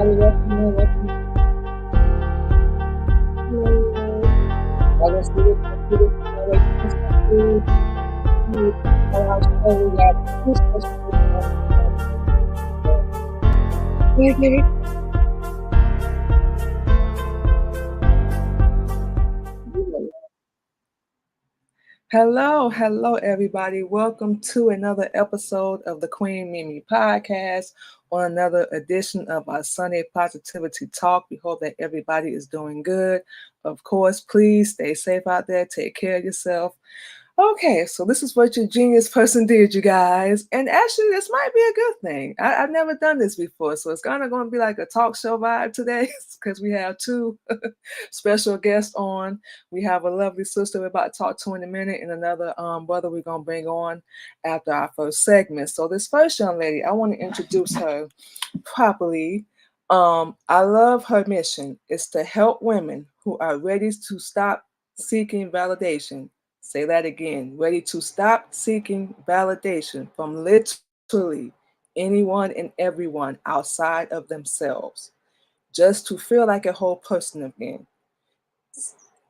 everybody. Welcome. I guess we just our show. We got two special guests. Hello, everybody. Welcome to another episode of the Queen Mimi Podcast, or another edition of our Sunday Positivity Talk. We hope that everybody is doing good. Of course, please stay safe out there. Take care of yourself. Okay, so this is what your genius person did, you guys. And actually, this might be a good thing. I've never done this before, so it's kind of going to be like a talk show vibe today because we have two special guests on. We have a lovely sister we're about to talk to in a minute, and another brother we're going to bring on after our first segment. So this first young lady, I want to introduce her properly. I love her mission. It's to help women who are ready to stop seeking validation. Say that again. Ready to stop seeking validation from literally anyone and everyone outside of themselves, just to feel like a whole person again.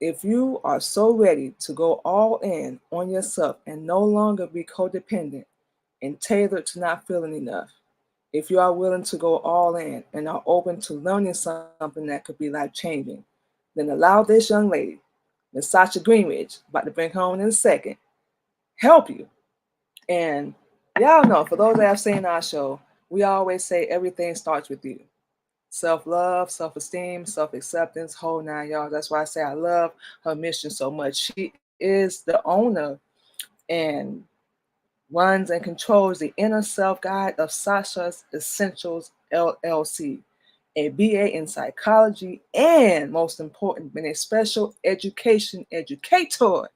If you are so ready to go all in on yourself and no longer be codependent and tailored to not feeling enough, if you are willing to go all in and are open to learning something that could be life changing, then allow this young lady, Miss Sasha Greenidge, about to bring home in a second, help you. And y'all know, for those that have seen our show, we always say everything starts with you. Self-love, self-esteem, self-acceptance, whole nine yards. That's why I say I love her mission so much. She is the owner and runs and controls the inner self guide of Sasha's Essentials LLC, a BA in psychology, and most important, been a special education educator for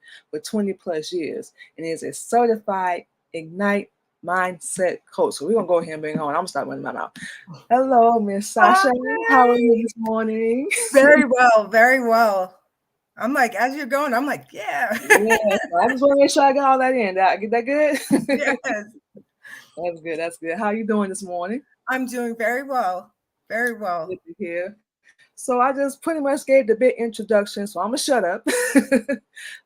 20 plus years, and is a certified Ignite mindset coach. So we're gonna go ahead and bring on. I'm gonna start running my mouth. Hello, Miss Sasha. How are you this morning? Very well, very well. I'm like, as you're going, I'm like, yeah. I just want to make sure I got all that in. Did I get that good? Yes. That's good. That's good. How are you doing this morning? I'm doing very well. Very well. Good to hear. So I just pretty much gave the big introduction, so I'm gonna shut up.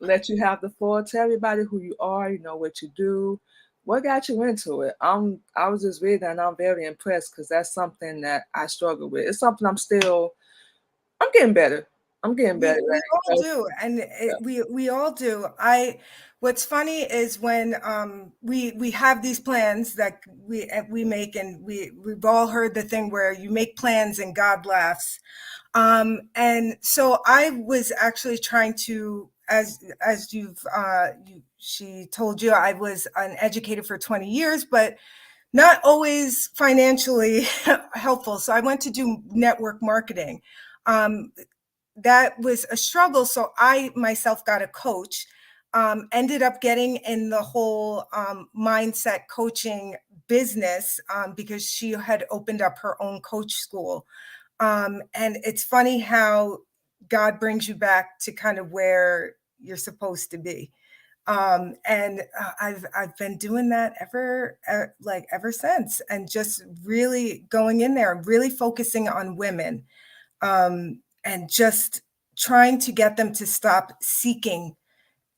Let you have the floor. Tell everybody who you are, you know what you do, what got you into it. I was just reading and I'm very impressed because that's something that I struggle with. It's something I'm getting better. I'm getting better. We all do, and we all do. What's funny is when we have these plans that we make, and we've all heard the thing where you make plans and God laughs. And so I was actually trying to, as she told you, I was an educator for 20 years, but not always financially helpful. So I went to do network marketing. That was a struggle. So I myself got a coach, ended up getting in the whole mindset coaching business because she had opened up her own coach school. And it's funny how God brings you back to kind of where you're supposed to be. And I've been doing that ever since, and just really going in there, really focusing on women. And just trying to get them to stop seeking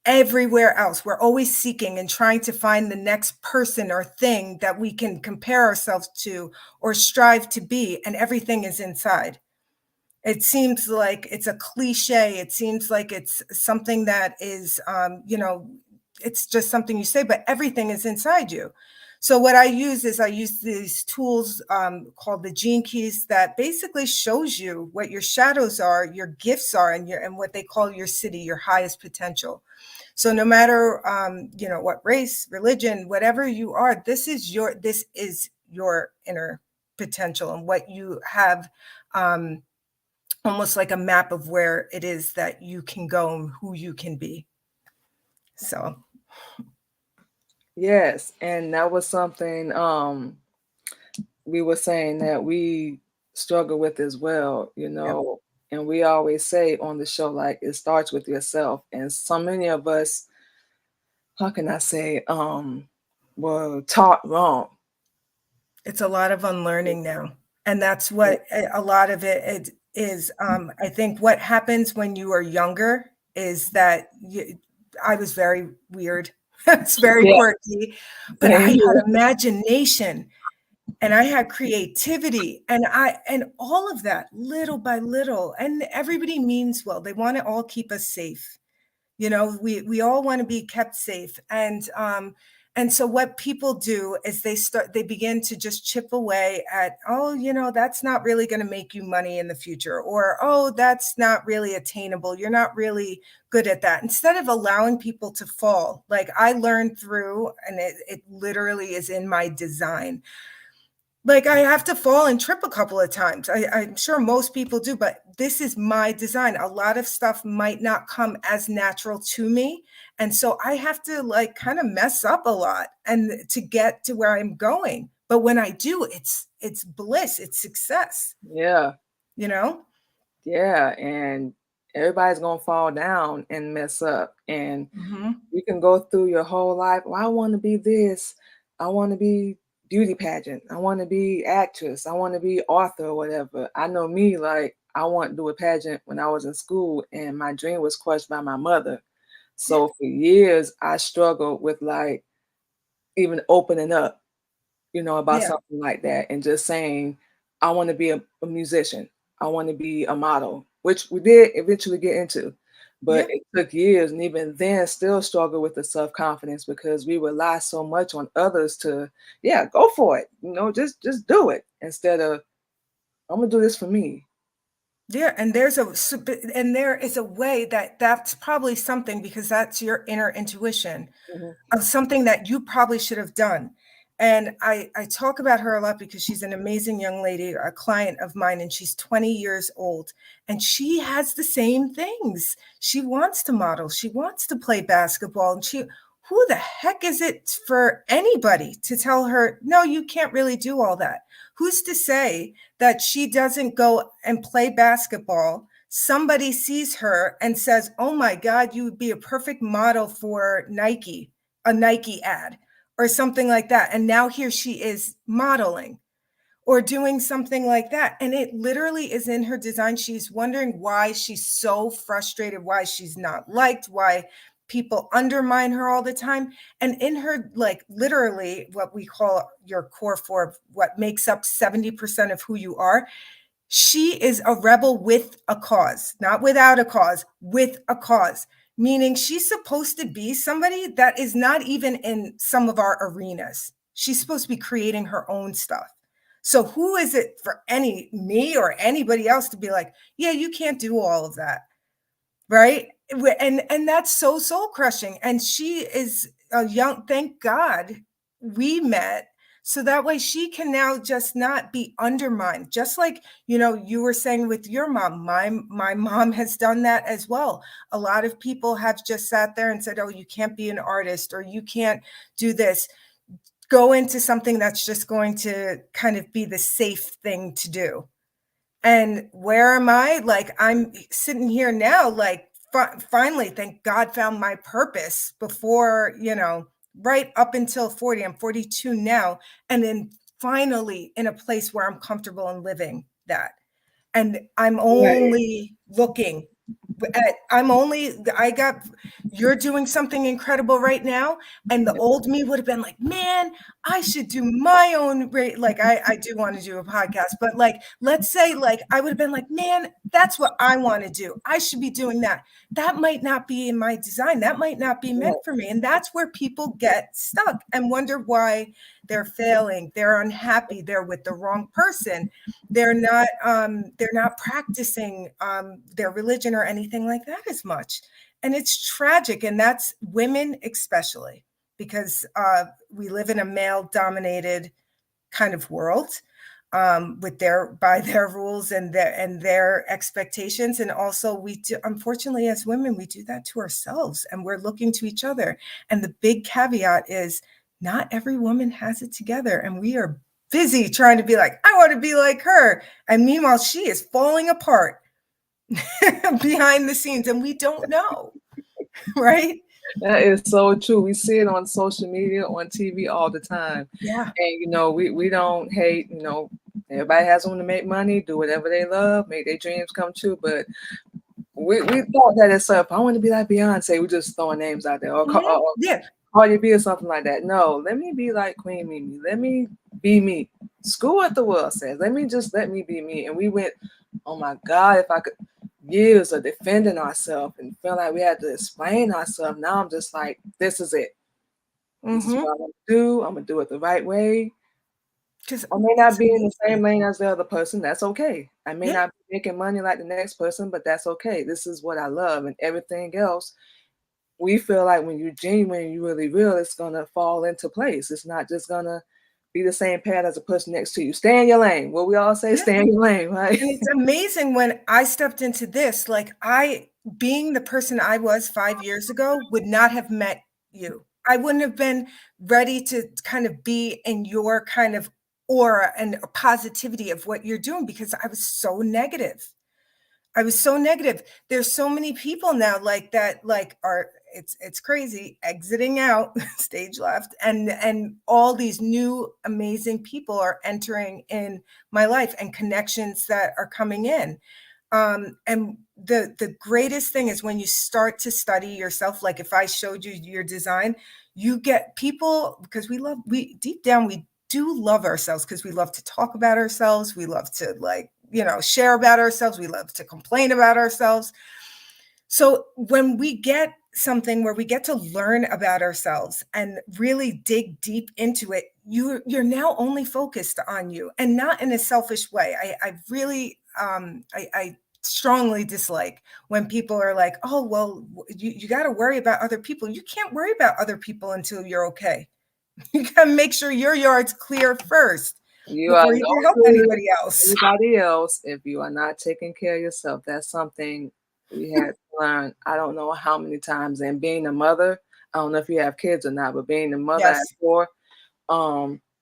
everywhere else. We're always seeking and trying to find the next person or thing that we can compare ourselves to or strive to be, and everything is inside. It seems like it's a cliche. It seems like it's something that is, it's just something you say, but everything is inside you. So what I use these tools called the Gene Keys that basically shows you what your shadows are, your gifts are, and what they call your city, your highest potential. So no matter what race, religion, whatever you are, this is your inner potential, and what you have, almost like a map of where it is that you can go and who you can be. So. Yes, and that was something we were saying that we struggle with as well, Yep. and we always say on the show, like, it starts with yourself. And so many of us, how can I say, were taught wrong. It's a lot of unlearning now. And that's what a lot of it is. I think what happens when you are younger is that I was very weird. It's very Yeah, quirky, but I same had here. imagination and I had creativity and all of that little by little. And everybody means well. They want to all keep us safe. You know, we all want to be kept safe. And so what people do is they begin to just chip away at, oh, you know, that's not really going to make you money in the future, or oh, that's not really attainable. You're not really good at that. Instead of allowing people to fall, like I learned through, and it literally is in my design. Like I have to fall and trip a couple of times. I'm sure most people do, but this is my design. A lot of stuff might not come as natural to me. And so I have to like kind of mess up a lot and to get to where I'm going. But when I do, it's bliss, it's success, Yeah, you know? yeah, and everybody's gonna fall down and mess up, and Hmm. you can go through your whole life. Well, I want to be this. I want to be beauty pageant. I want to be actress. I want to be author or whatever. I know me, like I want to do a pageant when I was in school, and my dream was crushed by my mother. Yeah. So for years, I struggled with like even opening up, about Yeah. something like that and just saying, I want to be a musician. I want to be a model, which we did eventually get into. But Yeah. it took years, and even then still struggle with the self-confidence because we rely so much on others to, yeah, go for it. Just do it instead of I'm gonna do this for me. Yeah, and there is a way that's probably something because that's your inner intuition Mhm. of something that you probably should have done. And I talk about her a lot because she's an amazing young lady, a client of mine, and she's 20 years old. And she has the same things. She wants to model, she wants to play basketball, and who the heck is it for anybody to tell her, no, you can't really do all that? Who's to say that she doesn't go and play basketball? Somebody sees her and says, oh my God, you would be a perfect model for Nike, a Nike ad or something like that. And now here she is modeling or doing something like that. And it literally is in her design. She's wondering why she's so frustrated, why she's not liked, why people undermine her all the time. And in her, like literally what we call your core four, what makes up 70% of who you are, she is a rebel with a cause, not without a cause, with a cause, meaning she's supposed to be somebody that is not even in some of our arenas. She's supposed to be creating her own stuff. So who is it for me or anybody else to be like, yeah, you can't do all of that, right? And that's so soul crushing. And she is a young, thank God we met, so that way she can now just not be undermined, just like you were saying with your mom. My mom has done that as well. A lot of people have just sat there and said, oh, you can't be an artist, or you can't do this. Go into something that's just going to kind of be the safe thing to do. And where am I? Like, I'm sitting here now, like, finally, thank God, found my purpose before, right up until 40. I'm 42 now. And then finally in a place where I'm comfortable in living that. And I'm Right. only looking I got, you're doing something incredible right now. And the old me would have been like, man, I should do my own rate. Like, I do want to do a podcast, but like, let's say, like, I would have been like, man, that's what I want to do. I should be doing that. That might not be in my design. That might not be meant for me. And that's where people get stuck and wonder why they're failing. They're unhappy. They're with the wrong person. They're not practicing their religion or anything like that as much. And it's tragic. And that's women especially, because we live in a male dominated kind of world, with by their rules and their expectations. And also we do, unfortunately, as women, we do that to ourselves, and we're looking to each other. And the big caveat is not every woman has it together, and we are busy trying to be like, I want to be like her. And meanwhile, she is falling apart behind the scenes, and we don't know, right? That is so true. We see it on social media, on TV all the time. Yeah. And we don't hate, Everybody has room to make money, do whatever they love, make their dreams come true. But we thought that it's up. I want to be like Beyonce. We just throwing names out there, or, or Yeah. Cardi B or something like that. No, let me be like Queen Mimi. Let me be me. Screw what the world says. Let me be me. And we went, oh my God, if I could, years of defending ourselves and feel like we had to explain ourselves. Now I'm just like, this is it. This is what I'm gonna do. I'm gonna do it the right way. I may not be in the same lane as the other person. That's okay. I may not be making money like the next person, but that's okay. This is what I love, and everything else. We feel like when you're genuine, you really real, it's gonna fall into place. It's not just gonna be the same path as the person next to you. Stay in your lane. What we all say, stay in your lane, right? And it's amazing when I stepped into this, like being the person I was 5 years ago, would not have met you. I wouldn't have been ready to kind of be in your kind of aura and positivity of what you're doing, because I was so negative. I was so negative. There's so many people now like that, like it's crazy, exiting out stage left, and all these new amazing people are entering in my life, and connections that are coming in. And the greatest thing is when you start to study yourself. Like if I showed you your design, you get people, because we deep down, we do love ourselves, because we love to talk about ourselves. We love to, like, share about ourselves. We love to complain about ourselves. So when we get something where we get to learn about ourselves and really dig deep into it, you're now only focused on you, and not in a selfish way. I really, I strongly dislike when people are like, oh, well, you got to worry about other people. You can't worry about other people until you're okay. You got to make sure your yard's clear first You are before you no can help good anybody else. anybody else if you are not taking care of yourself. That's something we had to learn. I don't know how many times. And being a mother, I don't know if you have kids or not, but being a mother at Yes. 4,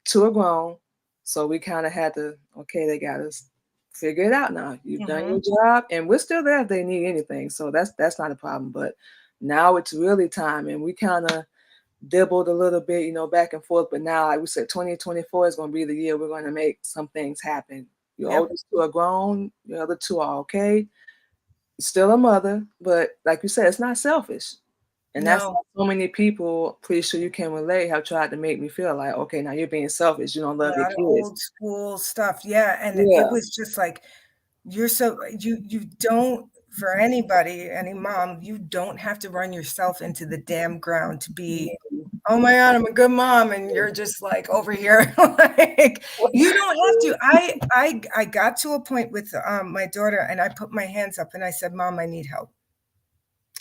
two are grown, so we kind of had to. Okay, they got us figure it out now. You've done your job, and we're still there if they need anything. So that's not a problem. But now it's really time, and we kind of dibbled a little bit, back and forth. But now, like we said, 2024 is going to be the year we're going to make some things happen. Your oldest 2 are grown. Your other 2 are okay. Still a mother, but like you said, it's not selfish. And that's No. so many people, pretty sure you can relate, have tried to make me feel like, okay, now you're being selfish. You don't A love your lot of kids. old school stuff. Yeah. And it Yeah. was just like, you don't, for anybody, any mom, you don't have to run yourself into the damn ground to be, oh my God, I'm a good mom. And you're just like over here, like, you don't have to. I got to a point with my daughter, and I put my hands up and I said, Mom, I need help.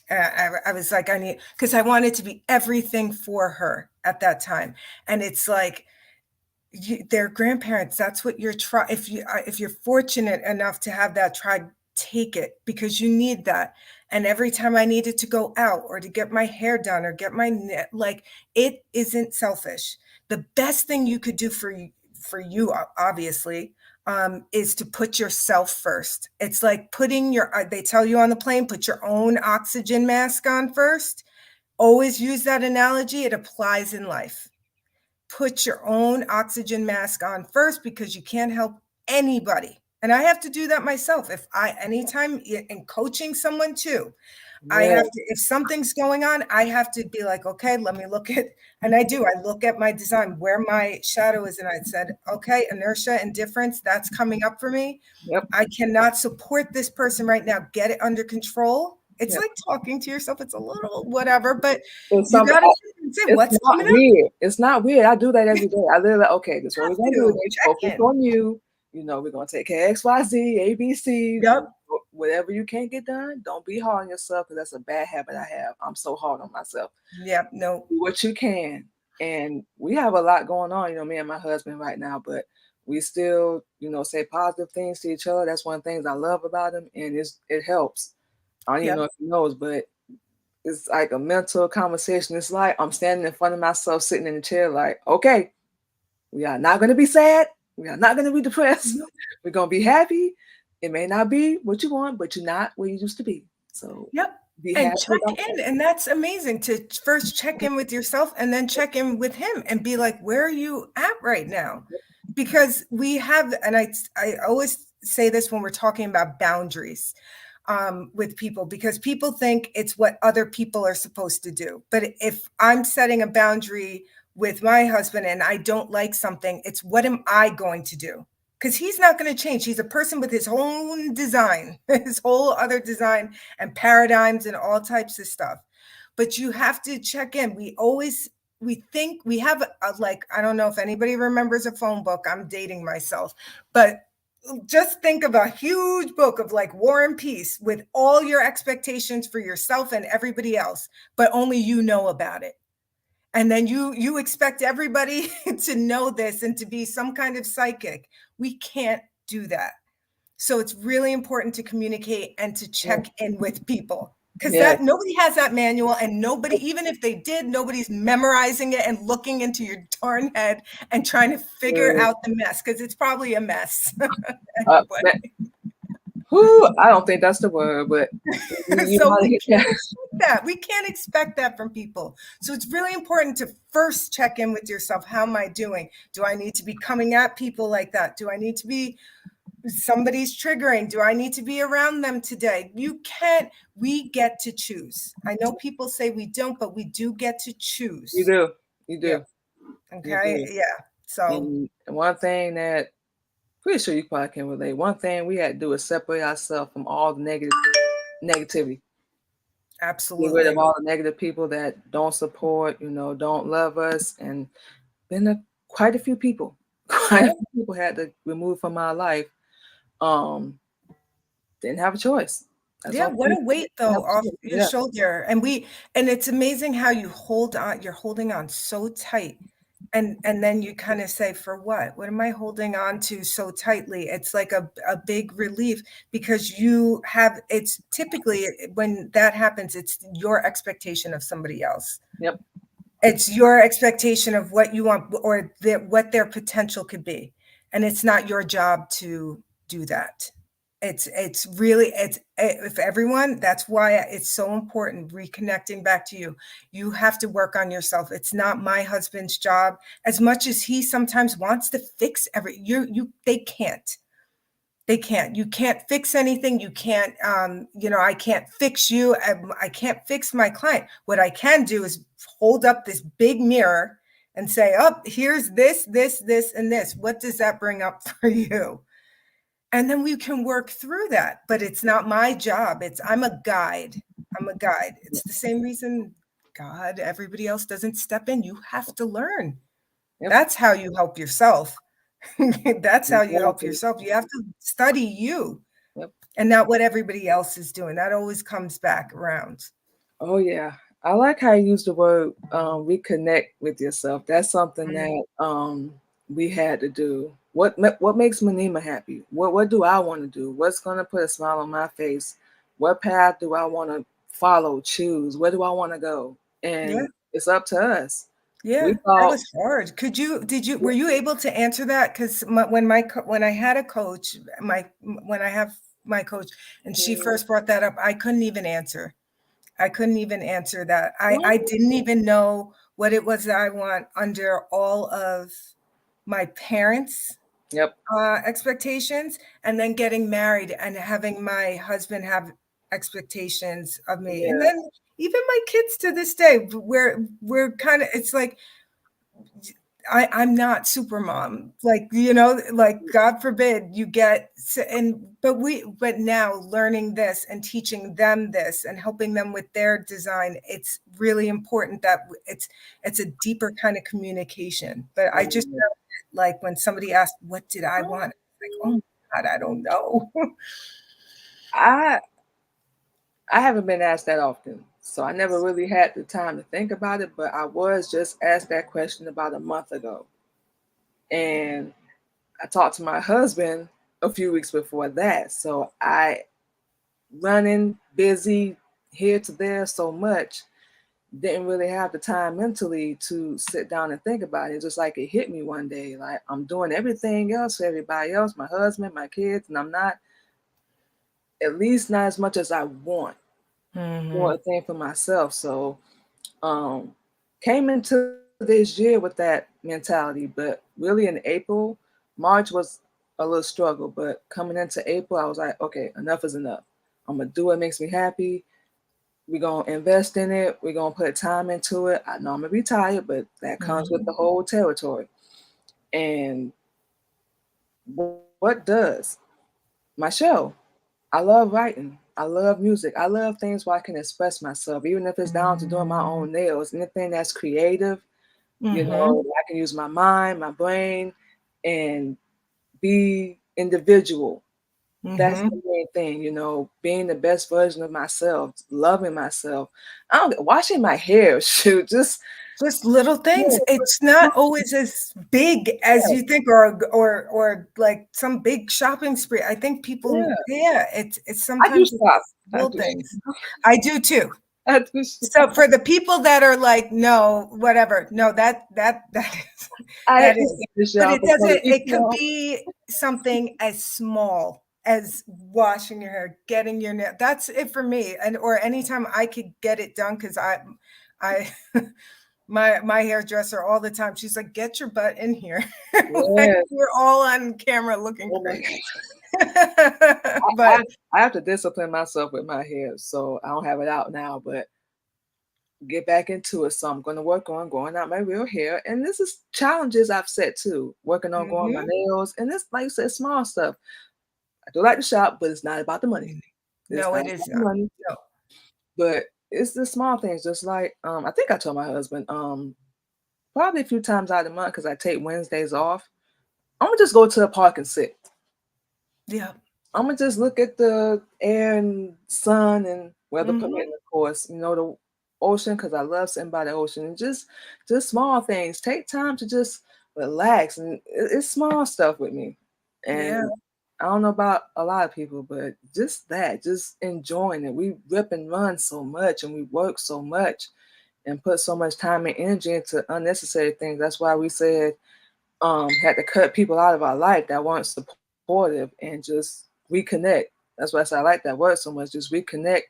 I was like, I need, because I wanted to be everything for her at that time. And it's like, their grandparents, that's what you're trying. If you're fortunate enough to have that tribe, take it, because you need that. And every time I needed to go out or to get my hair done or get my like, it isn't selfish. The best thing you could do for you, obviously, is to put yourself first. It's like putting they tell you on the plane, put your own oxygen mask on first. Always use that analogy. It applies in life. Put your own oxygen mask on first, because you can't help anybody. And I have to do that myself. Anytime in coaching someone too, I have to, if something's going on, I have to be like, okay, let me look at, and I look at my design, where my shadow is. And I said, okay, inertia and difference, that's coming up for me. Yep. I cannot support this person right now. Get it under control. It's Yep. like talking to yourself. It's a little whatever, but It's you something. got to say what's Not coming up. weird. It's not weird. I do that every day. I literally, okay, this is what we're gonna do. Focus Check in. on you. We're gonna take care of X, Y, Z, A, B, C. Yep. Whatever you can't get done, don't be hard on yourself, because that's a bad habit I have. I'm so hard on myself. Yep. No. Do what you can. And we have a lot going on, me and my husband right now, but we still, say positive things to each other. That's one of the things I love about him, and it helps. I don't even know if he knows, but it's like a mental conversation. It's like I'm standing in front of myself, sitting in the chair, like, okay, we are not going to be sad. We are not going to be depressed. We're going to be happy. It may not be what you want, but you're not where you used to be. So be and happy check about in. that. And that's amazing to first check in with yourself and then check in with him and be like, where are you at right now? because we have, and I always say this when we're talking about boundaries with people, because people think it's what other people are supposed to do. But if I'm setting a boundary with my husband and I don't like something, it's what am I going to do? Because he's not going to change. He's a person with his own design, his whole other design and paradigms and all types of stuff. But you have to check in. We think we have like, I don't know if anybody remembers a phone book. I'm dating myself, but just think of a huge book of like War and Peace with all your expectations for yourself and everybody else, but only you know about it. And then you expect everybody to know this and to be some kind of psychic. We can't do that. So it's really important to communicate and to check in with people, because Yeah. that nobody has that manual, and nobody, even if they did, nobody's memorizing it and looking into your darn head and trying to figure out the mess, because it's probably a mess. Anyway. I don't think that's the word, but you So might we hit can't that. expect that. We can't expect that from people. So it's really important to first check in with yourself. How am I doing? Do I need to be coming at people like that? Do I need to be, somebody's triggering? Do I need to be around them today? You can't, we get to choose. I know people say we don't, but we do get to choose. You do. You Yep. do. You Okay. do. Yeah. So And one thing that, pretty sure you probably can relate, one thing we had to do is separate ourselves from all the negativity. Get rid of absolutely. all the negative people that don't support, don't love us. And been quite a few people, quite Yeah. a few people had to remove from my life. Um, didn't have a choice. That's Yeah, one what thing. a weight Didn't though have a off choice. your Yeah. shoulder. And it's amazing how you hold on, you're holding on so tight. And then you kind of say, for what? What am I holding on to so tightly? It's like a big relief, because you have, it's typically when that happens, it's your expectation of somebody else. Yep. It's your expectation of what you want, or what their potential could be. And it's not your job to do that. It's really, it's, if everyone, that's why it's so important reconnecting back to you. You have to work on yourself. It's not my husband's job, as much as he sometimes wants to fix they can't. They can't. You can't fix anything. You can't, I can't fix you. I can't fix my client. What I can do is hold up this big mirror and say, oh, here's this, and this. What does that bring up for you? And then we can work through that. But it's not my job. I'm a guide. I'm a guide. It's the same reason God, everybody else doesn't step in. You have to learn. Yep. That's how you help yourself. That's how you help Exactly. yourself. You have to study you Yep. and not what everybody else is doing. That always comes back around. Oh yeah. I like how you use the word reconnect with yourself. That's something Mm. that we had to do. What makes Manima happy? What do I want to do? What's gonna put a smile on my face? What path do I want to follow, choose? Where do I want to go? Yeah. And it's up to us. Yeah. We That thought, was hard. Were you able to answer that? Because when I had a coach, when I have my coach, and she first brought that up, I couldn't even answer. I couldn't even answer that. I didn't even know what it was that I want under all of my parents' yep, expectations, and then getting married and having my husband have expectations of me. And yeah, then even my kids to this day, we're kind of, it's like, I'm not super mom, like, like God forbid you get, but now learning this and teaching them this and helping them with their design, it's really important that it's a deeper kind of communication. But I just yeah. know, like when somebody asked, what did I want? Like, oh my God, I don't know. I I haven't been asked that often, so I never really had the time to think about it. But I was just asked that question about a month ago, and I talked to my husband a few weeks before that. So I running busy here to there so much, didn't really have the time mentally to sit down and think about it. Just like it hit me one day, like I'm doing everything else for everybody else, my husband, my kids, and I'm not, at least not as much as I want, Hmm. doing a thing for myself. So came into this year with that mentality, but really in April, March was a little struggle, but coming into April, I was like, okay, enough is enough. I'm gonna do what makes me happy. We're gonna invest in it. We're gonna put time into it. I know I'm gonna be tired, but that comes with the Mhm. whole territory. And what does my show? I love writing. I love music. I love things where I can express myself, even if it's down to doing my own nails. Anything that's creative, Mhm. I can use my mind, my brain, and be individual. That's the Mhm. main thing, being the best version of myself, loving myself. I don't washing my hair, shoot, just Just little things. yeah, It's not always as big as yeah, you think, or like some big shopping spree. I think people, yeah. yeah, it's I do sometimes shop. it's I little do. things. I do too. I do shop. So for the people that are like, no, whatever, no, that is I that hate to is. say this, But y'all, it but for the doesn't, it could people, be something as small as washing your hair, getting your nail. That's it for me. And or anytime I could get it done, because I my hairdresser all the time, she's like, get your butt in here. Like yes. we're all on camera looking Oh my crazy. I, But I have to discipline myself with my hair, so I don't have it out now, but get back into it. So I'm going to work on growing out my real hair, and this is challenges I've set too. Working on growing my mhm. nails, and this, like you said, small stuff. I do like to shop, but it's not about the money. It's No, not it about is the not. money, No. but it's the small things. Just like I think I told my husband probably a few times out of the month because I take Wednesdays off. I'm gonna just go to the park and sit. Yeah. I'm gonna just look at the air and sun and weather Mhm. permitting, of course. The ocean because I love sitting by the ocean and just small things. Take time to just relax, and it's small stuff with me. And Yeah. I don't know about a lot of people, but just that, just enjoying it. We rip and run so much, and we work so much, and put so much time and energy into unnecessary things. That's why we said had to cut people out of our life that weren't supportive and just reconnect. That's why I said I like that word so much. Just reconnect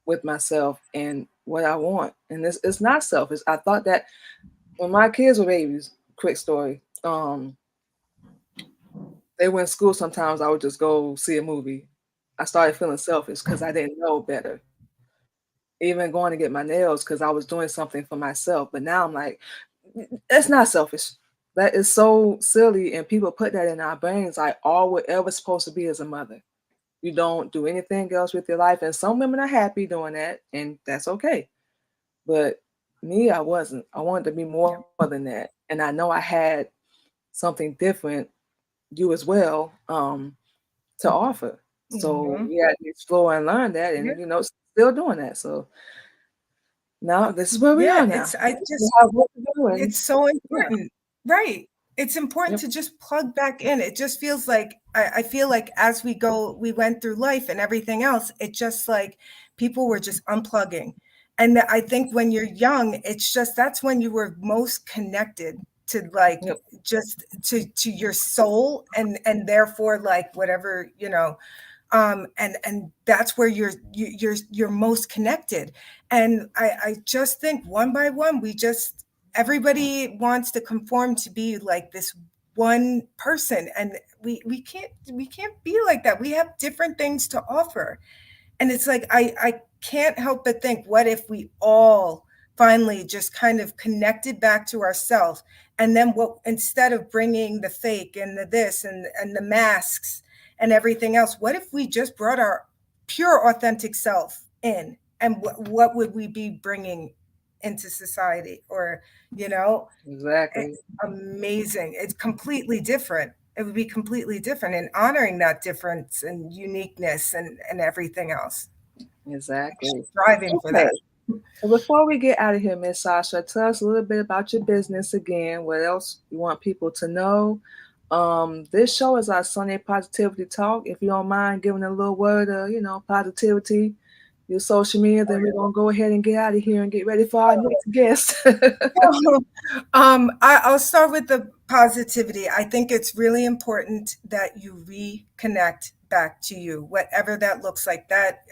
with myself and what I want. And it's not selfish. I thought that when my kids were babies, quick story. They went to school sometimes I would just go see a movie. I started feeling selfish because I didn't know better. Even going to get my nails because I was doing something for myself. But now I'm like, it's not selfish. That is so silly, and people put that in our brains like all we're ever supposed to be is a mother. You don't do anything else with your life, and some women are happy doing that, and that's okay. But me, I wasn't. I wanted to be more Yeah. than that, and I know I had something different. You as well, to offer. So Mhm. we had to explore and learn that, Yeah. and still doing that. So now this is where we Yeah, are now. it's I We just have work to do, and it's so yeah, important. Right. It's important yep, to just plug back in. It just feels like I feel like as we went through life and everything else, it just like people were just unplugging. And I think when you're young, it's just that's when you were most connected to like yep, just to your soul and therefore like whatever, and that's where you're most connected. And I just think one by one we just everybody wants to conform to be like this one person, and we can't be like that. We have different things to offer, and it's like I can't help but think, what if we all finally just kind of connected back to ourselves, and then what, instead of bringing the fake and the this and the masks and everything else, what if we just brought our pure authentic self in, and what would we be bringing into society? Or you know exactly, it's amazing. It's completely different. It would be completely different, and honoring that difference and uniqueness and everything else. exactly. Striving for Okay, that. so before we get out of here, Miss Sasha, tell us a little bit about your business again. What else you want people to know? This show is our Sunday Positivity Talk. If you don't mind giving a little word of, positivity, your social media, then we're gonna go ahead and get out of here and get ready for our next guest. I'll start with the positivity. I think it's really important that you reconnect back to you, whatever that looks like. That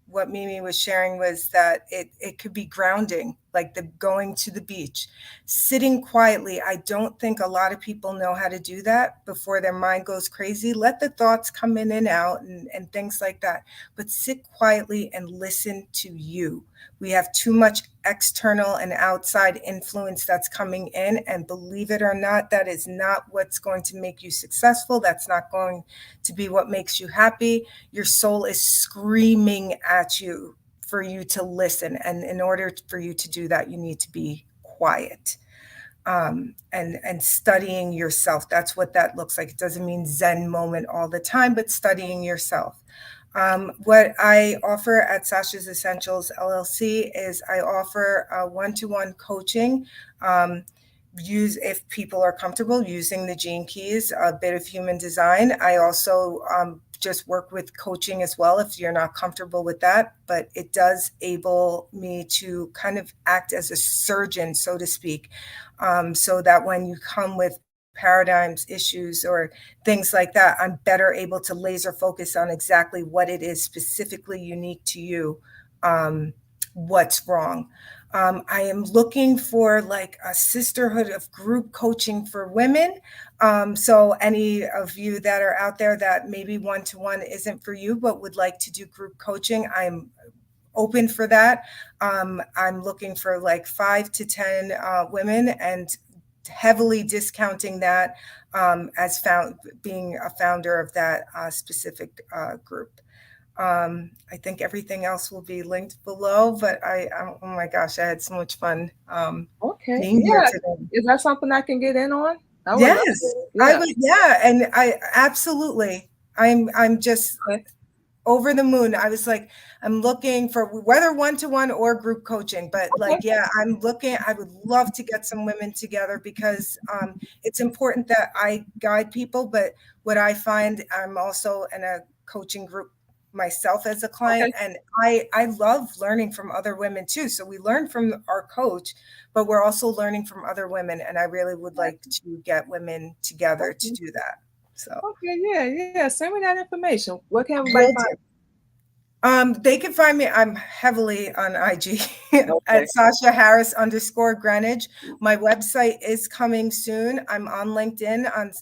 what Mimi was sharing was that it could be grounding. like the going to the beach, sitting quietly. I don't think a lot of people know how to do that before their mind goes crazy. Let the thoughts come in and out and things like that. But sit quietly and listen to you. We have too much external and outside influence that's coming in. And believe it or not, that is not what's going to make you successful. That's not going to be what makes you happy. Your soul is screaming at you for you to listen. And in order for you to do that, you need to be quiet. And studying yourself. That's what that looks like. It doesn't mean Zen moment all the time, but studying yourself. What I offer at Sasha's Essentials LLC is I offer one-to-one coaching. Use if people are comfortable using the gene keys, a bit of human design. I also just work with coaching as well if you're not comfortable with that, but it does able me to kind of act as a surgeon, so to speak, so that when you come with paradigms, issues, or things like that, I'm better able to laser focus on exactly what it is specifically unique to you, what's wrong. I am looking for like a sisterhood of group coaching for women. So any of you that are out there that maybe one-to-one isn't for you, but would like to do group coaching, I'm open for that. I'm looking for like 5 to 10 women and heavily discounting that as being a founder of that specific group. I think everything else will be linked below, but oh my gosh, I had so much fun Okay. being here Yeah. today. Is that something I can get in on? I would love Yes, to. I Yeah. would. Yeah, and I absolutely. I'm just Okay. over the moon. I was like, I'm looking for whether one-to-one or group coaching, but like, yeah, I'm looking, I would love to get some women together because it's important that I guide people. But what I find, I'm also in a coaching group myself as a client, Okay. and I love learning from other women too. So we learn from our coach, but we're also learning from other women. And I really would like to get women together to do that. So Okay, yeah. Send me that information. Where can everybody will find do. They can find me. I'm heavily on IG you? Okay. at Sasha_Greenidge. My website is coming soon. I'm on LinkedIn on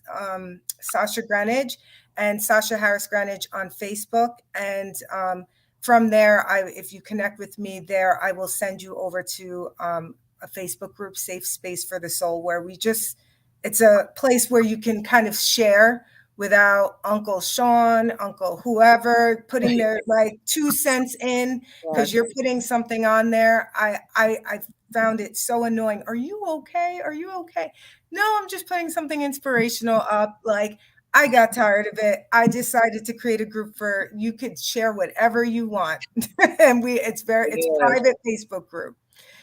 Sasha Greenidge and Sasha Harris Greenidge on Facebook. And from there, if you connect with me there, I will send you over to a Facebook group, Safe Space for the Soul, where it's a place where you can kind of share without Uncle Sean, Uncle whoever putting their like 2 cents in because Yes. you're putting something on there. I found it so annoying. Are you okay? Are you okay? No, I'm just putting something inspirational up. Like I got tired of it. I decided to create a group for you could share whatever you want. And it's Yes. private Facebook group.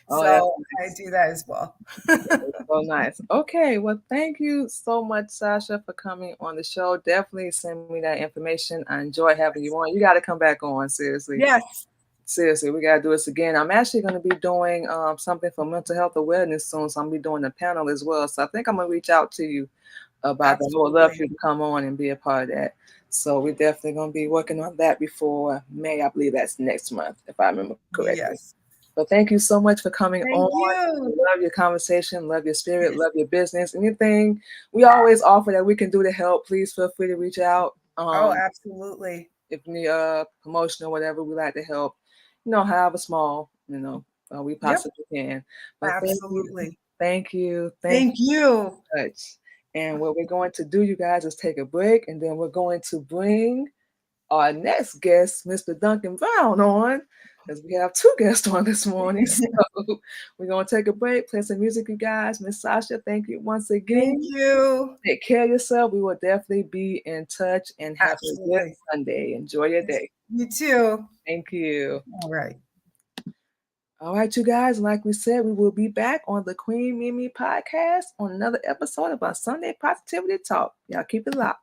Oh, that's So I nice. do that as well. So nice. Okay, well, thank you so much, Sasha, for coming on the show. Definitely send me that information. I enjoy having you on. You got to come back on, seriously. Yes. Seriously, we got to do this again. I'm actually going to be doing something for mental health awareness soon, so I'm going to be doing a panel as well. So I think I'm going to reach out to you about that. I would love for you to come on and be a part of that. So we're definitely going to be working on that before May. I believe that's next month, if I remember correctly. Yes. But thank you so much for coming Thank on. you. Love your conversation, love your spirit, love your business. Anything we always offer that we can do to help, please feel free to reach out. Oh, absolutely. If you need a promotion or whatever, we like to help. However small, we Yep. possibly can. But Absolutely. thank you Thank you. so much. And what we're going to do, you guys, is take a break, and then we're going to bring our next guest, Mr. Duncan Brown, on, because we have 2 guests on this morning. So we're going to take a break, play some music, you guys. Miss Sasha, thank you once again. Thank you. Take care of yourself. We will definitely be in touch, and have a good Absolutely. Sunday. Enjoy your day. You too. Thank you. All right. All right, you guys, like we said, we will be back on the Queen Mimi podcast on another episode of our Sunday Positivity Talk. Y'all keep it locked.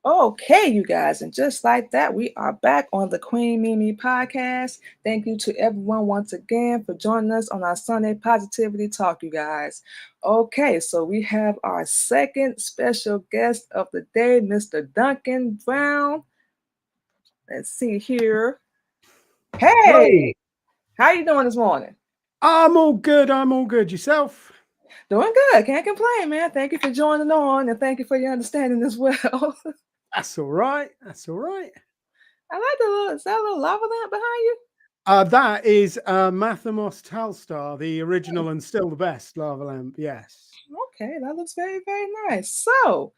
Okay, you guys, and just like that, we are back on the Queen Mimi podcast. Thank you to everyone once again for joining us on our Sunday Positivity Talk, you guys. Okay, so we have our second special guest of the day, Mr. Duncan Brown. Let's see here. Hello. Hey, how you doing this morning? I'm all good. I'm all good. Yourself? Doing good. Can't complain, man. Thank you for joining on, and thank you for your understanding as well. That's all right. That's all right. I like the little, is that a little lava lamp behind you? That is Mathamos Talstar, the original and still the best lava lamp. Yes. Okay, that looks very, very nice. So,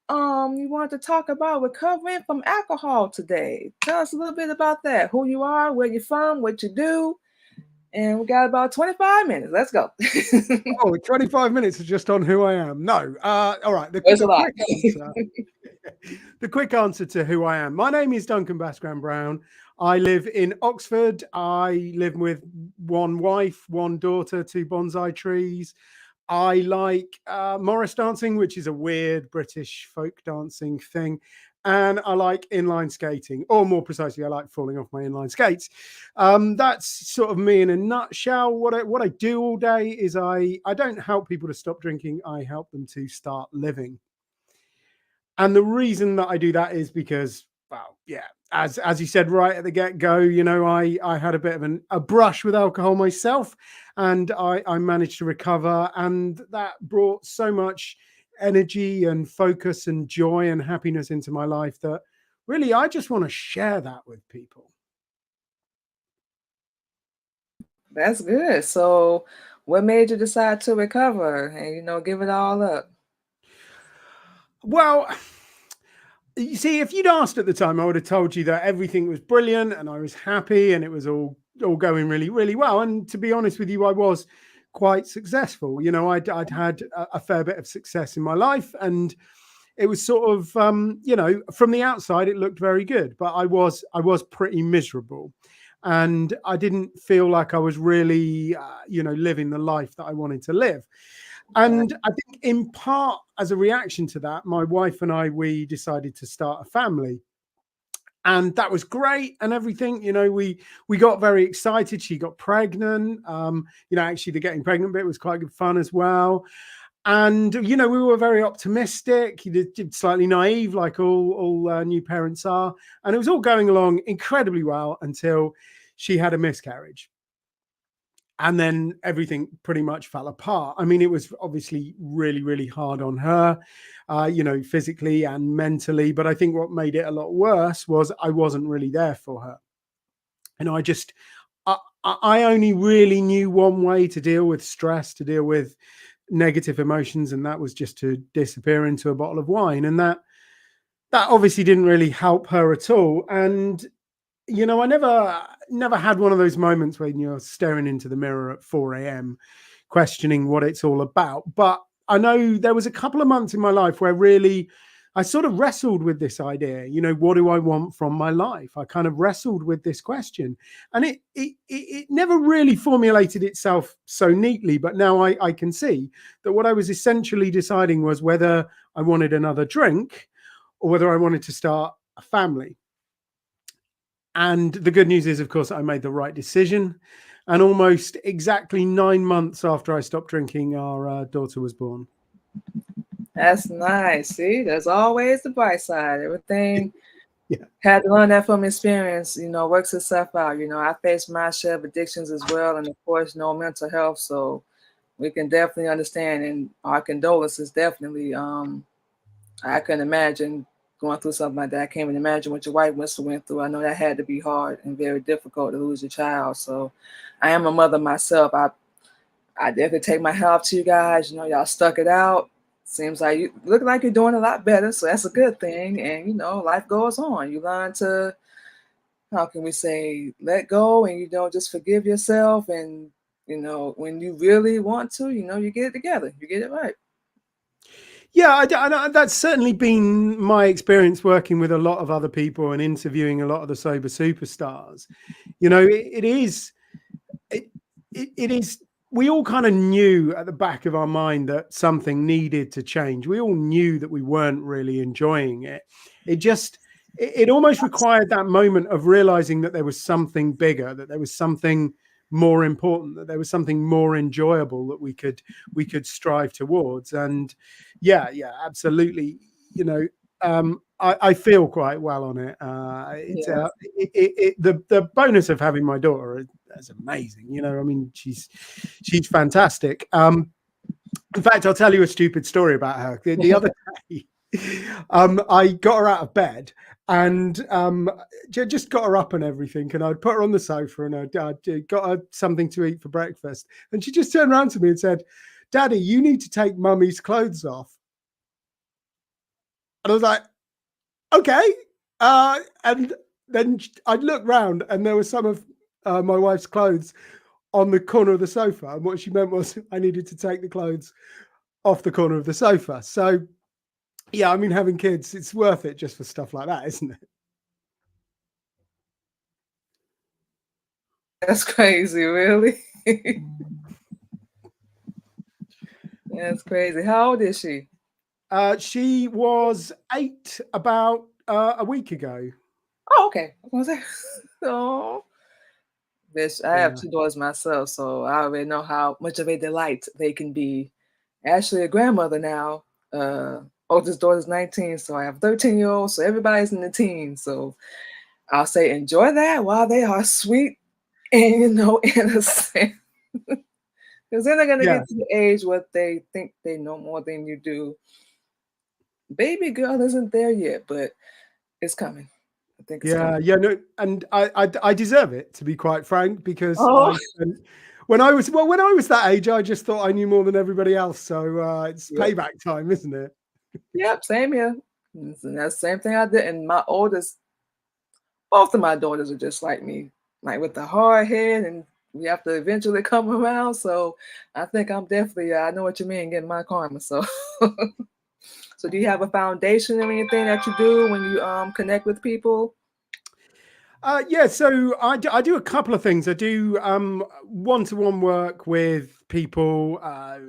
you want to talk about recovering from alcohol today. Tell us a little bit about that. Who you are, where you're from, what you do. And we got about 25 minutes. Let's go. Oh, 25 minutes is just on who I am. No. All right. There's a lot. The quick answer to who I am. My name is Duncan Bhaskaran Brown. I live in Oxford. I live with one wife, one daughter, two bonsai trees. I like Morris dancing, which is a weird British folk dancing thing. And I like inline skating, or more precisely, I like falling off my inline skates. That's sort of me in a nutshell. What I do all day is I don't help people to stop drinking. I help them to start living. And the reason that I do that is because, well, yeah, as you said right at the get-go, you know, I had a bit of a brush with alcohol myself, and I managed to recover, and that brought so much energy and focus and joy and happiness into my life that really I just want to share that with people. That's good. So, what made you decide to recover and, give it all up? Well, you see, if you'd asked at the time, I would have told you that everything was brilliant and I was happy and it was all going really, really well. And to be honest with you, I was quite successful. You know, I'd had a fair bit of success in my life, and it was sort of, you know, from the outside, it looked very good, but I was pretty miserable. And I didn't feel like I was really, you know, living the life that I wanted to live. And I think in part as a reaction to that, my wife and I, we decided to start a family. And that was great and everything. You know, we got very excited. She got pregnant. You know, actually the getting pregnant bit was quite good fun as well. And, you know, we were very optimistic, slightly naive, like all new parents are. And it was all going along incredibly well until she had a miscarriage. And then everything pretty much fell apart. I mean, it was obviously really, really hard on her, you know, physically and mentally. But I think what made it a lot worse was I wasn't really there for her. And I only really knew one way to deal with stress, to deal with negative emotions, and that was just to disappear into a bottle of wine. And that obviously didn't really help her at all. And you know, I never had one of those moments when you're staring into the mirror at 4 a.m. questioning what it's all about. But I know there was a couple of months in my life where really I sort of wrestled with this idea, you know, what do I want from my life? I kind of wrestled with this question, and it never really formulated itself so neatly. But now I can see that what I was essentially deciding was whether I wanted another drink or whether I wanted to start a family. And the good news is, of course, I made the right decision. And almost exactly 9 months after I stopped drinking, our daughter was born. That's nice. See, there's always the bright side. Everything had to learn that from experience, you know, works itself out. You know, I faced my share of addictions as well. And of course, no mental health. So we can definitely understand. And our condolences definitely, I couldn't imagine going through something like that. I can't even imagine what your wife must have went through. I know that had to be hard and very difficult to lose your child. So I am a mother myself. I definitely take my hat off to you guys. You know, y'all stuck it out. Seems like you look like you're doing a lot better. So that's a good thing. And, you know, life goes on. You learn to, how can we say, let go, and, you know, just forgive yourself. And, you know, when you really want to, you know, you get it together. You get it right. Yeah, that's certainly been my experience working with a lot of other people and interviewing a lot of the sober superstars. You know, it is we all kind of knew at the back of our mind that something needed to change. We all knew that we weren't really enjoying it. It almost required that moment of realizing that there was something bigger, that there was something more important, that there was something more enjoyable that we could strive towards. And yeah, absolutely. I feel quite well on it. The bonus of having my daughter is amazing. I mean, she's fantastic. In fact, I'll tell you a stupid story about her. The other day, I got her out of bed and just got her up and everything. And I'd put her on the sofa and I got her something to eat for breakfast. And she just turned around to me and said, "Daddy, you need to take Mummy's clothes off." And I was like, okay. And then I'd look round and there was some of my wife's clothes on the corner of the sofa. And what she meant was I needed to take the clothes off the corner of the sofa. So, yeah, I mean, having kids, it's worth it just for stuff like that, isn't it? That's crazy, really. That's crazy. How old is she? She was 8 about a week ago. Oh, okay. Oh, I have 2 daughters myself, so I already know how much of a delight they can be. Actually, a grandmother now. Oldest daughter's 19, so I have 13-year-olds. So everybody's in the teens. So I'll say enjoy that while they are sweet and innocent. Because then they're gonna get to the age where they think they know more than you do. Baby girl isn't there yet, but it's coming. I think it's coming. No, and I deserve it, to be quite frank, because when I was that age, I just thought I knew more than everybody else. So it's payback time, isn't it? Yep, same here. And that's the same thing I did. And both of my daughters are just like me, like with the hard head, and we have to eventually come around. So I think I'm definitely, I know what you mean, getting my karma. So, so do you have a foundation or anything that you do when you connect with people? So I do a couple of things. I do one-to-one work with people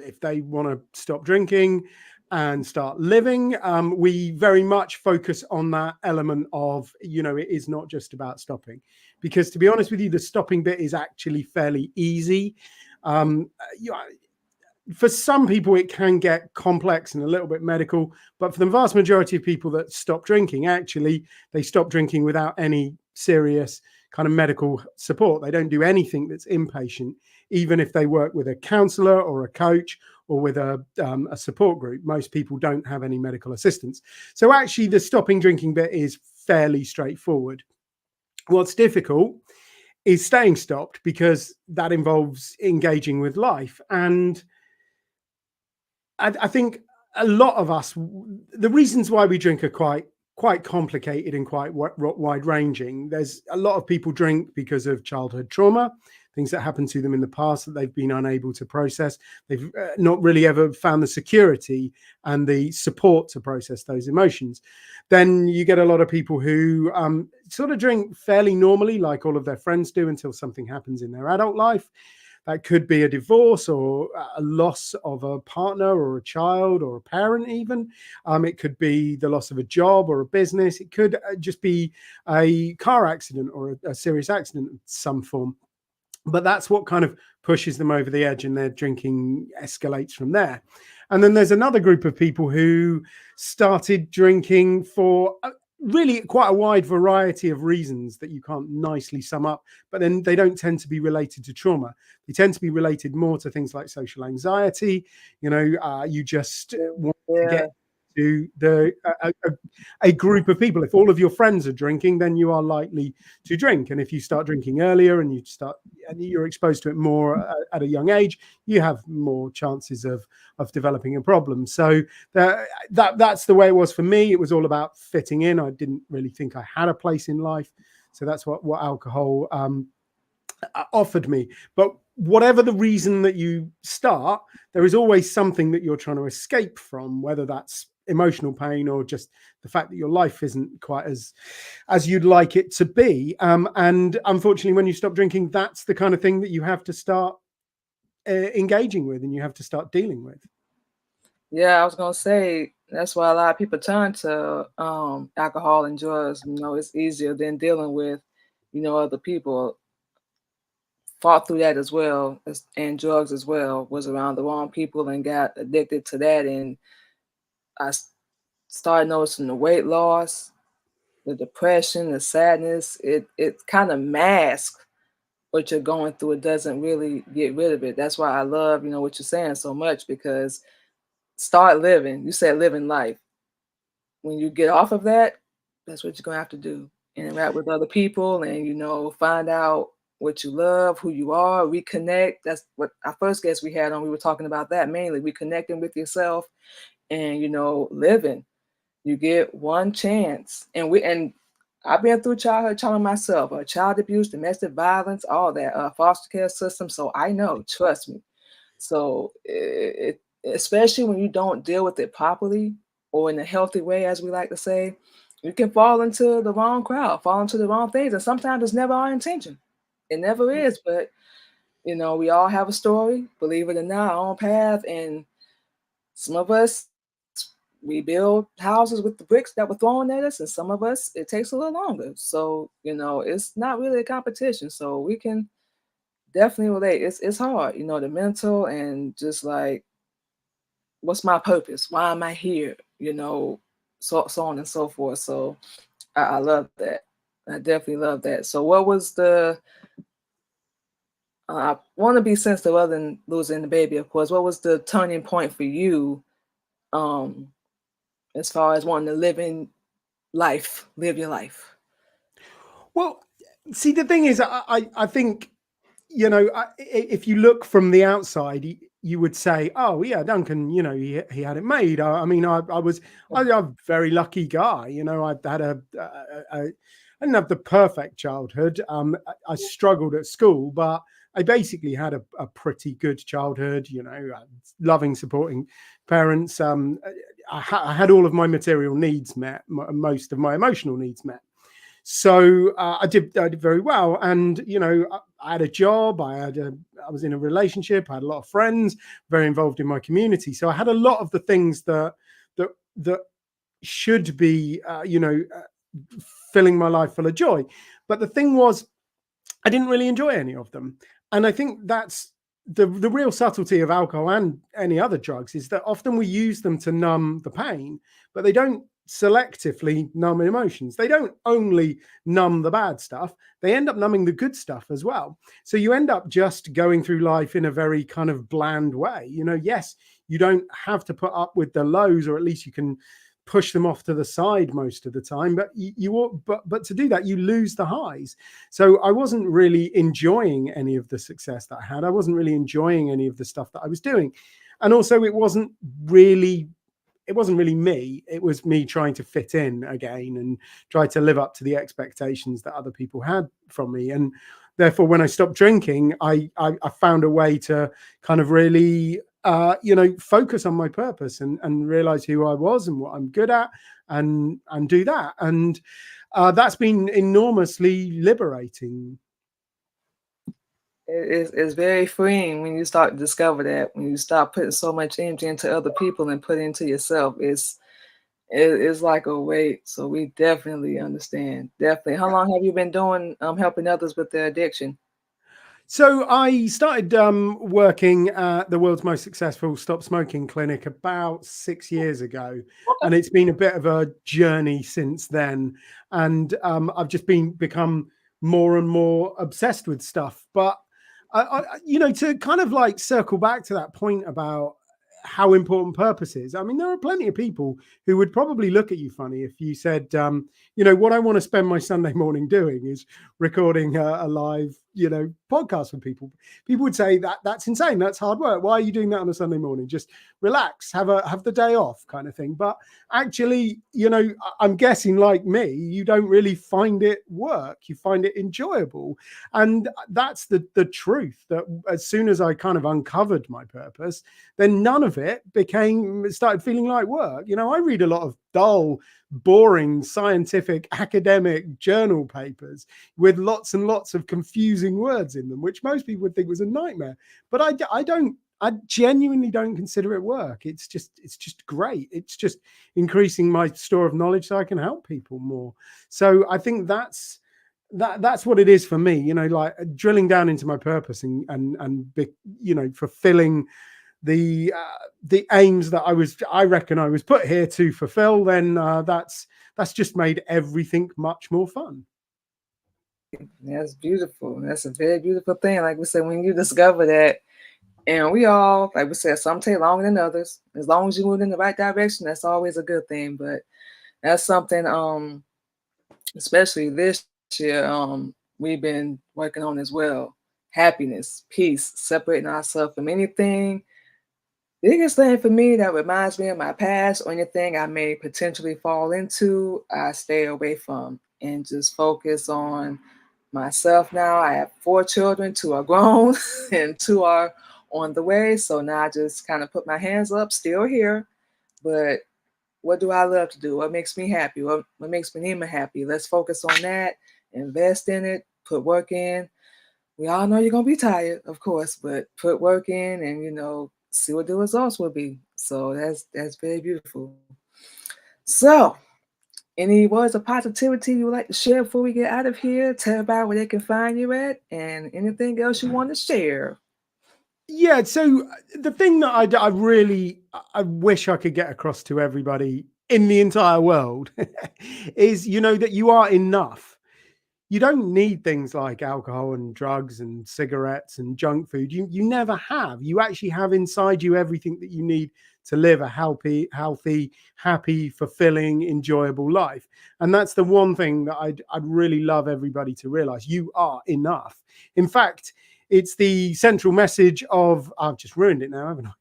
if they want to stop drinking and start living. We very much focus on that element of, it is not just about stopping, because to be honest with you, the stopping bit is actually fairly easy. For some people, it can get complex and a little bit medical, but for the vast majority of people that stop drinking, actually, they stop drinking without any serious kind of medical support. They don't do anything that's inpatient, even if they work with a counselor or a coach or with a support group. Most people don't have any medical assistance. So actually, the stopping drinking bit is fairly straightforward. What's difficult is staying stopped, because that involves engaging with life. And I think a lot of us, the reasons why we drink are quite complicated and quite wide ranging. There's a lot of people drink because of childhood trauma, things that happened to them in the past that they've been unable to process. They've not really ever found the security and the support to process those emotions. Then you get a lot of people who sort of drink fairly normally, like all of their friends do, until something happens in their adult life. That could be a divorce or a loss of a partner or a child or a parent even. It could be the loss of a job or a business. It could just be a car accident or a serious accident of some form. But that's what kind of pushes them over the edge, and their drinking escalates from there. And then there's another group of people who started drinking for really quite a wide variety of reasons that you can't nicely sum up, but then they don't tend to be related to trauma. They tend to be related more to things like social anxiety. You just want to get to a group of people. If all of your friends are drinking, then you are likely to drink. And if you start drinking earlier and you're exposed to it more at a young age, you have more chances of developing a problem. So that's the way it was for me. It was all about fitting in. I didn't really think I had a place in life. So that's what alcohol offered me. But whatever the reason that you start, there is always something that you're trying to escape from, whether that's emotional pain or just the fact that your life isn't quite as you'd like it to be. And unfortunately, when you stop drinking, that's the kind of thing that you have to start engaging with and you have to start dealing with. Yeah, I was gonna say that's why a lot of people turn to alcohol and drugs. You know, it's easier than dealing with, other people. Fought through that as well, and drugs as well. Was around the wrong people and got addicted to that, and I started noticing the weight loss, the depression, the sadness. It kind of masks what you're going through. It doesn't really get rid of it. That's why I love, what you're saying so much, because start living. You said living life. When you get off of that, that's what you're gonna have to do. Interact with other people and, find out what you love, who you are, reconnect. That's what our first guest we had on. We were talking about that mainly, reconnecting with yourself and, living. You get one chance. And I've been through childhood trauma myself, child abuse, domestic violence, all that, foster care system. So I know, trust me. So especially when you don't deal with it properly or in a healthy way, as we like to say, you can fall into the wrong crowd, fall into the wrong things. And sometimes it's never our intention. It never is. But, we all have a story, believe it or not, our own path. And some of us, we build houses with the bricks that were thrown at us. And some of us, it takes a little longer. So, it's not really a competition. So we can definitely relate. It's hard, the mental and just like, what's my purpose? Why am I here? So on and so forth. So I love that. I definitely love that. So what was I want to be sensitive other than losing the baby, of course. What was the turning point for you, as far as wanting to live your life? Well, see, the thing is, I think, if you look from the outside, you would say, oh yeah, Duncan, he had it made. I mean, I'm a very lucky guy. I had I didn't have the perfect childhood. I struggled at school, but I basically had a pretty good childhood, loving, supporting parents. I had all of my material needs met, most of my emotional needs met. So I did very well, and I had a job. I was in a relationship. I had a lot of friends, very involved in my community. So I had a lot of the things that should be, filling my life full of joy. But the thing was, I didn't really enjoy any of them, and I think that's the real subtlety of alcohol and any other drugs, is that often we use them to numb the pain, but they don't selectively numb emotions. They don't only numb the bad stuff, they end up numbing the good stuff as well. So you end up just going through life in a very kind of bland way. Yes, you don't have to put up with the lows, or at least you can push them off to the side most of the time, but but to do that, you lose the highs. So I wasn't really enjoying any of the success that I had. I wasn't really enjoying any of the stuff that I was doing. And also it wasn't really me. It was me trying to fit in again and try to live up to the expectations that other people had from me. And therefore, when I stopped drinking, I found a way to kind of really, focus on my purpose and realize who I was and what I'm good at and do that. And that's been enormously liberating. It's very freeing when you start to discover that, when you stop putting so much energy into other people and put into yourself. It's like a weight. So we definitely understand. Definitely. How long have you been doing helping others with their addiction? So I started working at the world's most successful stop smoking clinic about 6 years ago, and it's been a bit of a journey since then. And I've just become more and more obsessed with stuff. But to kind of like circle back to that point about how important purpose is. I mean, there are plenty of people who would probably look at you funny if you said, what I want to spend my Sunday morning doing is recording a live, podcast with people. People would say that's insane. That's hard work. Why are you doing that on a Sunday morning? Just relax, have the day off kind of thing. But actually, I'm guessing like me, you don't really find it work. You find it enjoyable. And that's the truth, that as soon as I kind of uncovered my purpose, then none of of it started feeling like work. You know, I read a lot of dull, boring, scientific, academic journal papers with lots and lots of confusing words in them, which most people would think was a nightmare. But I genuinely don't consider it work. It's just great. It's just increasing my store of knowledge so I can help people more. So I think that's what it is for me, you know, like drilling down into my purpose and you know, fulfilling the aims that I reckon I was put here to fulfill. Then that's just made everything much more fun. That's beautiful. That's a very beautiful thing. Like we said, when you discover that, and we all, like we said, some take longer than others. As long as you move in the right direction, that's always a good thing. But that's something, especially this year, we've been working on as well. Happiness, peace, separating ourselves from anything. Biggest thing for me that reminds me of my past or anything I may potentially fall into, I stay away from and just focus on myself now. I have 4 children, 2 are grown and 2 are on the way. So now I just kind of put my hands up, still here. But what do I love to do? What makes me happy? What makes Benima happy? Let's focus on that, invest in it, put work in. We all know you're going to be tired, of course, but put work in and, you know, see what the results will be. So that's very beautiful. So, any words of positivity you would like to share before we get out of here? Tell everybody where they can find you at and anything else you want to share. Yeah, so the thing that I wish I could get across to everybody in the entire world is, you know, that you are enough. You don't need things like alcohol and drugs and cigarettes and junk food. You never have. You actually have inside you everything that you need to live a healthy, happy, fulfilling, enjoyable life. And that's the one thing that I'd really love everybody to realize. You are enough. In fact, it's the central message of, I've just ruined it now, haven't I?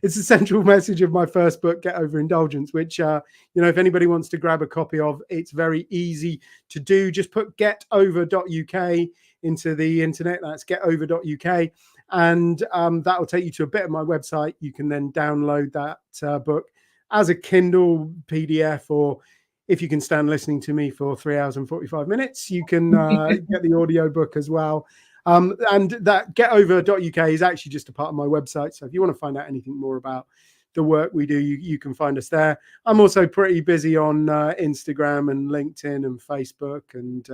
It's the central message of my first book, Get Over Indulgence, which, you know, if anybody wants to grab a copy of, it's very easy to do. Just put getover.uk into the internet. That's getover.uk. And that will take you to a bit of my website. You can then download that book as a Kindle PDF, or if you can stand listening to me for 3 hours and 45 minutes, you can get the audio book as well. And that getover.uk is actually just a part of my website. So if you want to find out anything more about the work we do, you can find us there. I'm also pretty busy on Instagram and LinkedIn and Facebook and,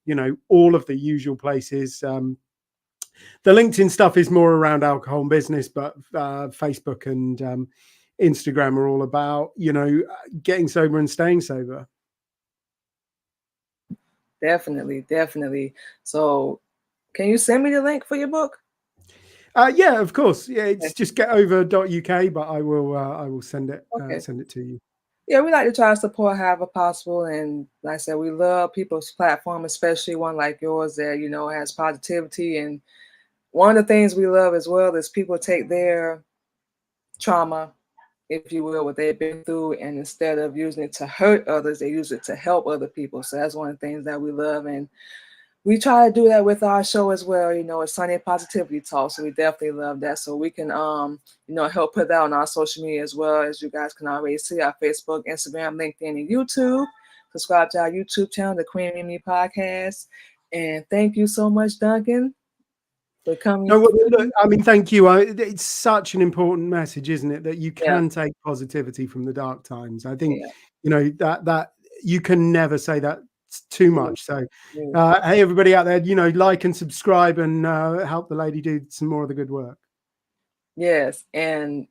you know, all of the usual places. The LinkedIn stuff is more around alcohol and business, but Facebook and Instagram are all about, you know, getting sober and staying sober. Definitely. So can you send me the link for your book? Yeah, of course. Yeah, it's just getover.uk, but I will send it send it to you. Yeah, we like to try to support however possible. And like I said, we love people's platform, especially one like yours that, you know, has positivity. And one of the things we love as well is people take their trauma, if you will, what they've been through, and instead of using it to hurt others, they use it to help other people. So that's one of the things that we love. And we try to do that with our show as well. You know, it's Sunday Positivity Talk. So we definitely love that. So we can, you know, help put that on our social media as well. As you guys can already see, our Facebook, Instagram, LinkedIn, and YouTube. Subscribe to our YouTube channel, The Queen Mimi Podcast. And thank you so much, Duncan, for coming. No, look, I mean, thank you. It's such an important message, isn't it? That you can take positivity from the dark times. I think, you know, that you can never say that too much. So, hey, everybody out there, you know, like and subscribe and help the lady do some more of the good work. Yes. And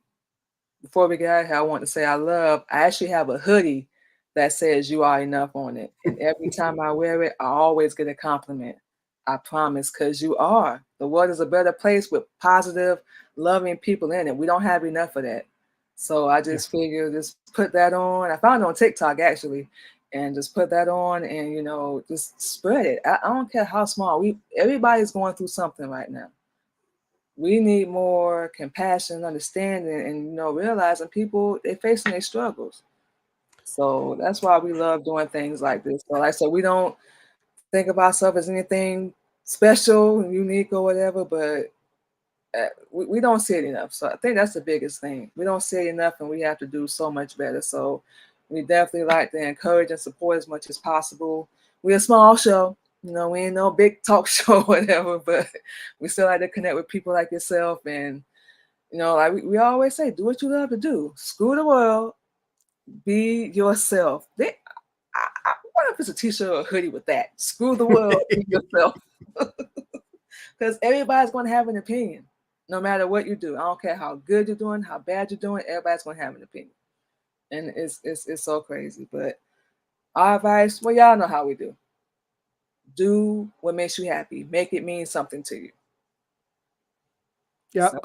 before we get out of here, I want to say I actually have a hoodie that says "You Are Enough" on it. And every time I wear it, I always get a compliment. I promise, because you are. The world is a better place with positive, loving people in it. We don't have enough of that. So I just figured just put that on. I found it on TikTok, actually, and just put that on and, you know, just spread it. I don't care how small. Everybody's going through something right now. We need more compassion, understanding, and, you know, realizing people, they're facing their struggles. So that's why we love doing things like this. So like I said, we don't think of ourselves as anything special, unique, or whatever, but we don't see it enough. So I think that's the biggest thing. We don't see it enough, and we have to do so much better. So we definitely like to encourage and support as much as possible. We're a small show, you know, we ain't no big talk show or whatever, but we still like to connect with people like yourself. And, you know, like we always say, do what you love to do. Screw the world, be yourself. I wonder if it's a t-shirt or a hoodie with that. Screw the world, be yourself. Because everybody's going to have an opinion, no matter what you do. I don't care how good you're doing, how bad you're doing. Everybody's going to have an opinion, and it's so crazy. But our advice, well, y'all know how we do. Do what makes you happy. Make it mean something to you. Yeah, So,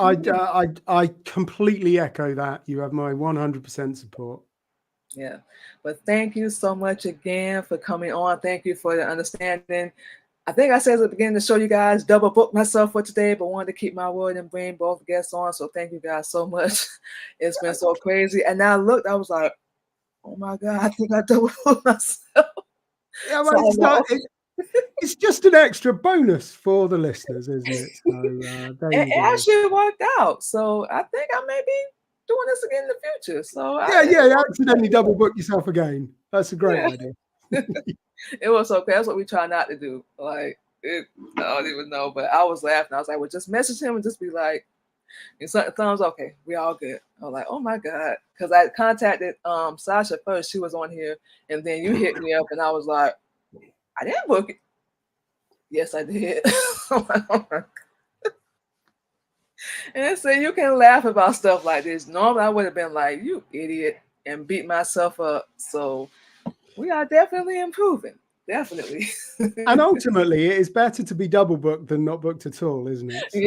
I completely echo that. You have my 100% support. yeah, but thank you so much again for coming on. Thank you for the understanding. I think I said at the beginning to show you guys double booked myself for today, but wanted to keep my word and bring both guests on. So thank you guys so much. It's been so crazy. And now I looked, I was like, oh my God, I think I double booked myself. Yeah, well, So it's just an extra bonus for the listeners, isn't it? So there you it go. actually worked out. So I think I may be doing this again in the future. So You accidentally double book yourself again. That's a great idea. It was okay. That's what we try not to do. Like, I don't even know, but I was laughing. I was like, well, just message him and just be like, thumbs okay, we all good. I was like, oh my God. Because I contacted Sasha first. She was on here. And then you hit me up and I was like, I didn't book it. Yes, I did. And so you can laugh about stuff like this. Normally I would have been like, you idiot, and beat myself up. So we are definitely improving. Definitely. And ultimately, it is better to be double booked than not booked at all, isn't it? So,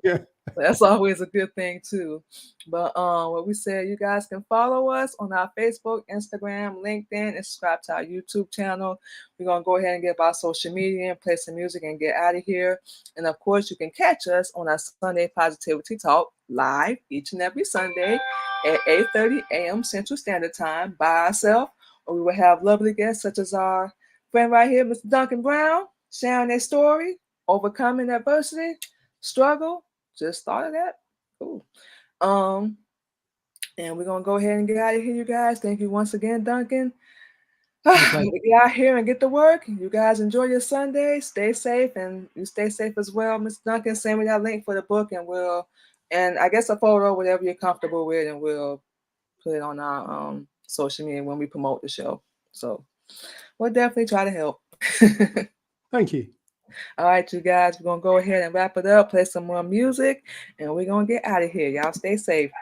Yeah. That's always a good thing too. But what we said, you guys can follow us on our Facebook, Instagram, LinkedIn, and subscribe to our YouTube channel. We're gonna go ahead and get our social media and play some music and get out of here. And of course, you can catch us on our Sunday Positivity Talk live each and every Sunday at 8:30 a.m. Central Standard Time by ourselves, or we will have lovely guests such as our friend right here, Mr. Duncan Brown, sharing their story, overcoming adversity, struggle. Just thought of that. Cool. And we're gonna go ahead and get out of here, you guys. Thank you once again, Duncan. Get out here and get to work. You guys enjoy your Sunday. Stay safe, and you stay safe as well, Miss Duncan. Send me that link for the book, and I guess a photo, whatever you're comfortable with, and we'll put it on our social media when we promote the show. So we'll definitely try to help. Thank you. All right, you guys, we're going to go ahead and wrap it up, play some more music, and we're going to get out of here. Y'all stay safe.